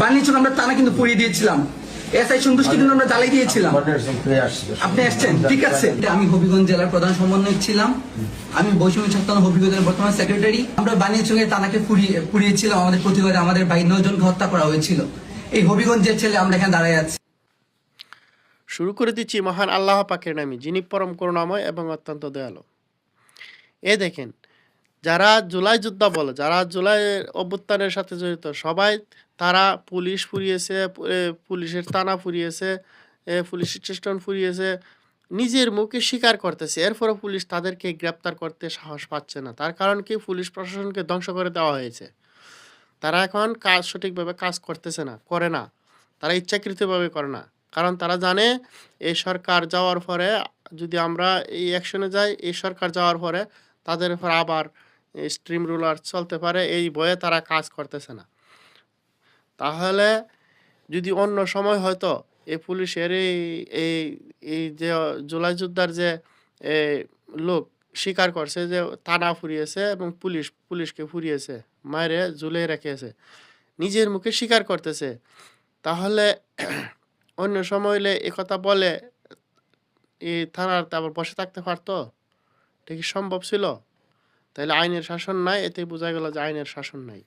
বানিয়েছেন আমরা টানা কিন্তু পুড়িয়ে দিয়েছিলাম। এসআই সন্তুষ্টি কিন্তু আমরা জ্বালাই দিয়েছিলাম। আপনি আসছেন, ঠিক আছে। আমি হবিগঞ্জ জেলার প্রধান সমন্বয়ক ছিলাম। আমি বৈষম্য ছাত্র হবিগঞ্জের বর্তমান সেক্রেটারি। আমরা বানিয়েছঙ্গে টানাকে পুড়িয়েছিলাম। আমাদের প্রতিবাদে আমাদের ভাই 9 জনকে হত্যা করা হয়েছিল। এই হবিগঞ্জের ছেলে আমরা এখানে দাঁড়ায় আছি। শুরু করে দিচ্ছি মহান আল্লাহ পাকের নামে, যিনি পরম করুণাময় এবং অত্যন্ত দয়ালু। এ দেখেন, যারা জুলাই যোদ্ধা বলে, যারা জুলাই অভ্যুত্থানের সাথে জড়িত সবাই, তারা পুলিশ ফুরিয়েছে, পুলিশের থানা ফুরিয়েছে, পুলিশ স্টেশন ফুরিয়েছে, নিজের মুখে স্বীকার করতেছে। এরপরে পুলিশ তাদেরকে গ্রেপ্তার করতে সাহস পাচ্ছে না। তার কারণ কি? পুলিশ প্রশাসনকে ধ্বংস করে দেওয়া হয়েছে। তারা এখন কাজ সঠিকভাবে কাজ করতেছে না, করে না। তারা ইচ্ছাকৃতভাবে করে না। কারণ তারা জানে এই সরকার যাওয়ার পরে, যদি আমরা এই অ্যাকশনে যাই, এই সরকার যাওয়ার পরে তাদের উপর আবার স্ট্রিম রুলার চলতে পারে, এই ভয়ে তারা কাজ করতেছে না। তাহলে যদি অন্য সময় হয়তো এই পুলিশের এই এই যে জুলাই যোদ্ধার যে এ লোক স্বীকার করছে যে থানা ফুরিয়েছে এবং পুলিশকে ফুরিয়েছে, মায়েরে ঝুলিয়ে রেখেছে, নিজের মুখে স্বীকার করতেছে, তাহলে অন্য সময় হলে একথা বলে এই থানাতে আবার বসে থাকতে পারতো? এটা কি সম্ভব ছিল? তাহলে আইনের শাসন নাই, এতে বোঝা গেল যে আইনের শাসন নাই।